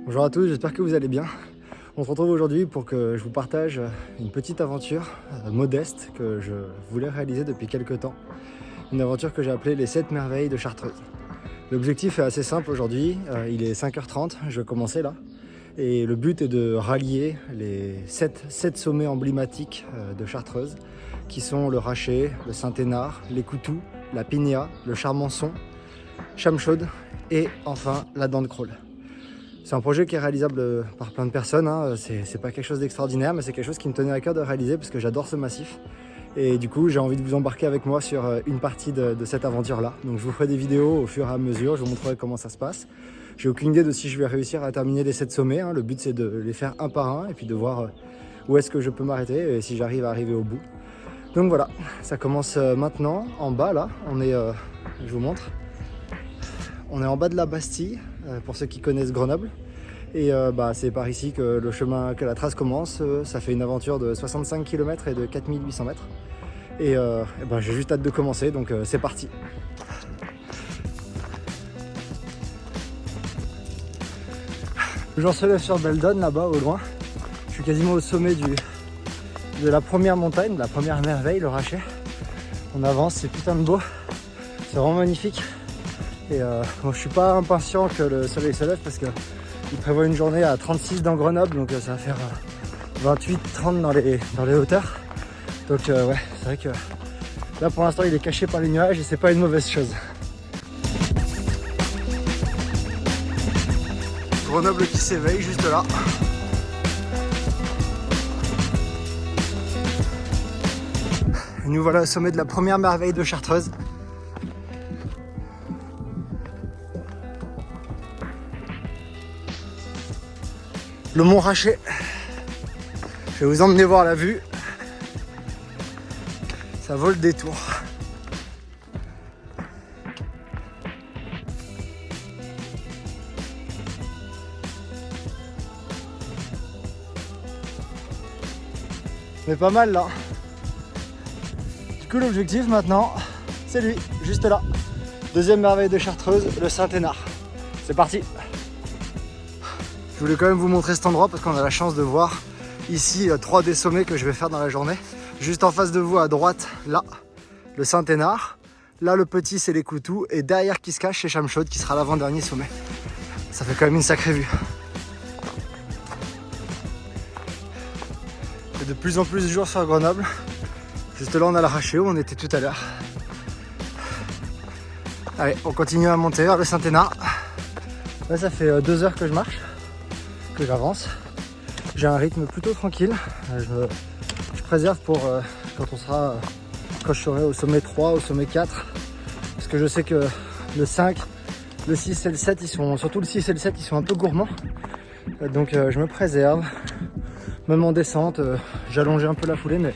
Bonjour à tous, j'espère que vous allez bien. On se retrouve aujourd'hui pour que je vous partage une petite aventure modeste que je voulais réaliser depuis quelques temps. Une aventure que j'ai appelée les 7 merveilles de Chartreuse. L'objectif est assez simple aujourd'hui, il est 5h30, je vais commencer là. Et le but est de rallier les 7 sommets emblématiques de Chartreuse, qui sont le Rachet, le Saint-Hénard, les Coutous, la Pinéa, le Charmançon, Chamchaude et enfin la Dent de Crôle. C'est un projet qui est réalisable par plein de personnes, hein. C'est pas quelque chose d'extraordinaire, mais c'est quelque chose qui me tenait à cœur de réaliser parce que j'adore ce massif. Et du coup, j'ai envie de vous embarquer avec moi sur une partie de cette aventure-là. Donc je vous ferai des vidéos au fur et à mesure, je vous montrerai comment ça se passe. J'ai aucune idée de si je vais réussir à terminer les 7 sommets, hein. Le but c'est de les faire un par un et puis de voir où est-ce que je peux m'arrêter et si j'arrive à arriver au bout. Donc voilà, ça commence maintenant, en bas là, on est, je vous montre, on est en bas de la Bastille, pour ceux qui connaissent Grenoble. Et c'est par ici que la trace commence. Ça fait une aventure de 65 km et de 4800 mètres. Et j'ai juste hâte de commencer, donc c'est parti. J'en se lève sur Beldon, là-bas, au loin. Je suis quasiment au sommet de la première montagne, de la première merveille, le Rachet. On avance, c'est putain de beau. C'est vraiment magnifique. Et je suis pas impatient que le soleil se lève parce qu'il prévoit une journée à 36 dans Grenoble, donc ça va faire 28-30 dans les hauteurs. Donc ouais, c'est vrai que là pour l'instant il est caché par les nuages et c'est pas une mauvaise chose. Grenoble qui s'éveille juste là. Et nous voilà au sommet de la première merveille de Chartreuse. Le mont Rachet. Je vais vous emmener voir la vue. Ça vaut le détour. On est pas mal là. Du coup l'objectif maintenant, c'est lui, juste là. Deuxième merveille de Chartreuse, le Saint-Hénard. C'est parti. Je voulais quand même vous montrer cet endroit parce qu'on a la chance de voir ici 3 des sommets que je vais faire dans la journée. Juste en face de vous à droite, là, le Saint-Hénard. Là, le petit, c'est les Coutous. Et derrière qui se cache, c'est Chamchaude qui sera l'avant-dernier sommet. Ça fait quand même une sacrée vue. Il y a de plus en plus de jours sur Grenoble. Juste là, on a le Rachet où on était tout à l'heure. Allez, on continue à monter vers le Saint-Hénard. Là, ça fait 2 heures que je marche, que j'avance. J'ai un rythme plutôt tranquille. Je préserve pour quand je serai au sommet 3, au sommet 4. Parce que je sais que le 5, le 6 et le 7, surtout le 6 et le 7, ils sont un peu gourmands. Donc je me préserve. Même en descente, j'allongeais un peu la foulée, mais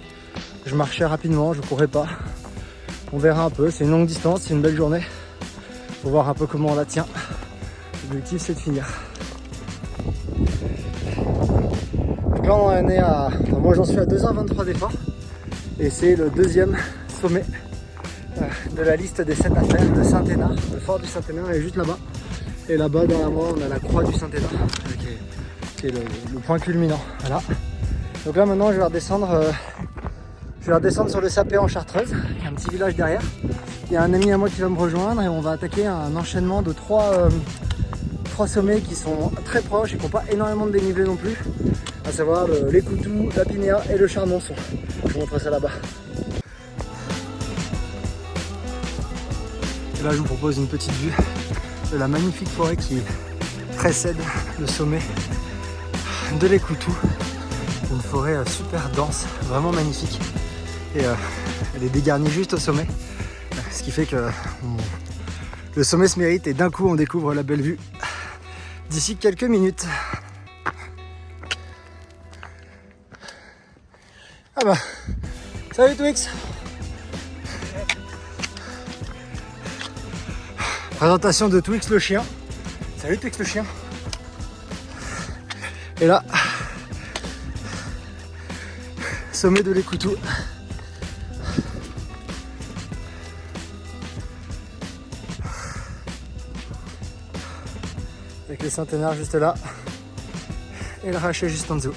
je marchais rapidement, je courais pas. On verra un peu, c'est une longue distance, c'est une belle journée. Faut voir un peu comment on la tient. L'objectif c'est de finir. Donc là on est moi j'en suis à 2h23 d'effort. Et c'est le deuxième sommet de la liste des 7 à faire, le Saint-Hénard. Le fort du Saint-Hénard est juste là-bas. Et là-bas derrière moi on a la croix du Saint-Hénard, qui est le point culminant. Voilà. Donc là maintenant je vais redescendre sur le Sapé en Chartreuse, qui est un petit village derrière. Il y a un ami à moi qui va me rejoindre et on va attaquer un enchaînement de 3 sommets qui sont très proches et qui n'ont pas énormément de dénivelé non plus, à savoir les Coutous, la Pinéa et le Charmançon. Je vous montre ça là-bas. Et là je vous propose une petite vue de la magnifique forêt qui précède le sommet de les Coutous. Une forêt super dense, vraiment magnifique. Et elle est dégarnie juste au sommet. Ce qui fait que le sommet se mérite et d'un coup on découvre la belle vue d'ici quelques minutes. Ah bah, salut Twix. Présentation de Twix le chien. Salut Twix le chien. Et là, sommet de les Coutous. Avec les Saint-Hénard juste là. et le Raché juste en dessous.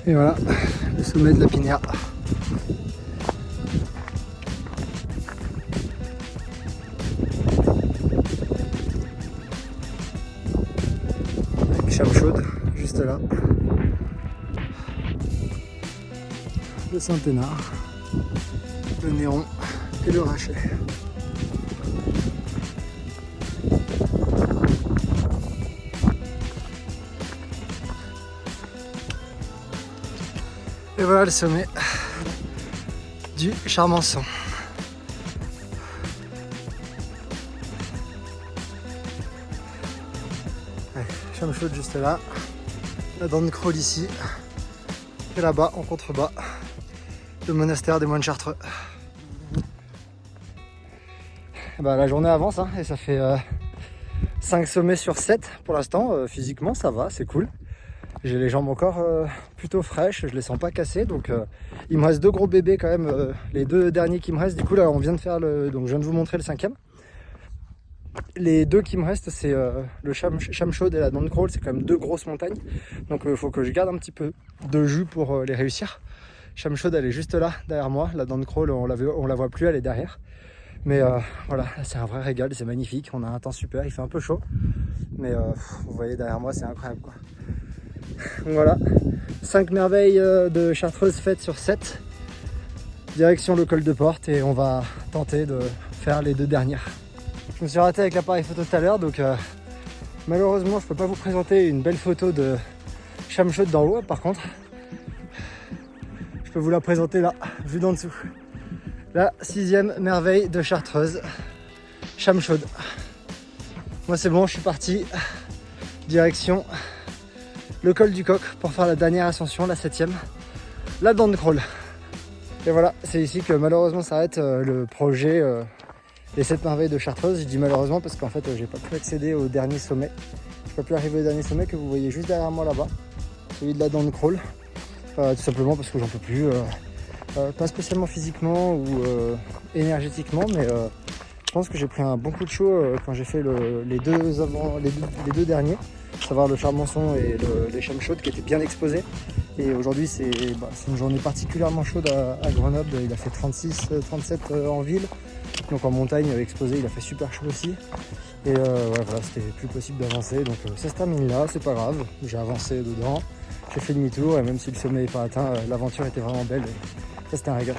Et voilà, le sommet de la Pinière. Avec Chamchaude, juste là. Le Saint-Hénard, le Néron et le Raché. Et voilà le sommet du Charmançon. Chamchaude juste là, la dent de Crawl ici, et là-bas en contrebas, le monastère des moines chartreux. Bah, la journée avance hein, et ça fait 5 sommets sur 7 pour l'instant. Physiquement ça va, c'est cool. J'ai les jambes encore plutôt fraîches, je les sens pas cassées, donc il me reste 2 gros bébés quand même, les 2 derniers qui me restent. Du coup là on vient de faire donc je viens de vous montrer le 5e. Les 2 qui me restent c'est le Chamchaude et la dent de Crawl, c'est quand même 2 grosses montagnes, donc il faut que je garde un petit peu de jus pour les réussir. Chamchaude elle est juste là derrière moi, la dent de Crawl on la voit plus, elle est derrière. Mais voilà, c'est un vrai régal, c'est magnifique, on a un temps super, il fait un peu chaud, mais vous voyez derrière moi c'est incroyable quoi. Donc voilà, 5 merveilles de Chartreuse faites sur 7. Direction le col de Porte et on va tenter de faire les 2 dernières. Je me suis raté avec l'appareil photo tout à l'heure, donc malheureusement je peux pas vous présenter une belle photo de Chamchaude d'en haut. Par contre, je peux vous la présenter là, vue d'en dessous. La 6e merveille de Chartreuse, Chamchaude. Moi c'est bon, je suis parti. Direction le col du Coq pour faire la dernière ascension, la 7e, la dent de Crawl. Et voilà, c'est ici que malheureusement s'arrête le projet les 7 merveilles de Chartreuse. Je dis malheureusement parce qu'en fait j'ai pas pu accéder au dernier sommet. J'ai pas pu arriver au dernier sommet que vous voyez juste derrière moi là-bas, celui de la dent de Crawl. Tout simplement parce que j'en peux plus, pas spécialement physiquement ou énergétiquement, mais je pense que j'ai pris un bon coup de chaud quand j'ai fait les deux derniers, à savoir le Charmançon et les Chamchaudes qui étaient bien exposés. Et aujourd'hui c'est une journée particulièrement chaude à Grenoble, il a fait 36-37 en ville, donc en montagne exposé il a fait super chaud aussi. Et voilà, c'était plus possible d'avancer, donc ça se termine là, c'est pas grave, j'ai avancé dedans, j'ai fait demi-tour et même si le sommet n'est pas atteint, l'aventure était vraiment belle et ça c'était un régal.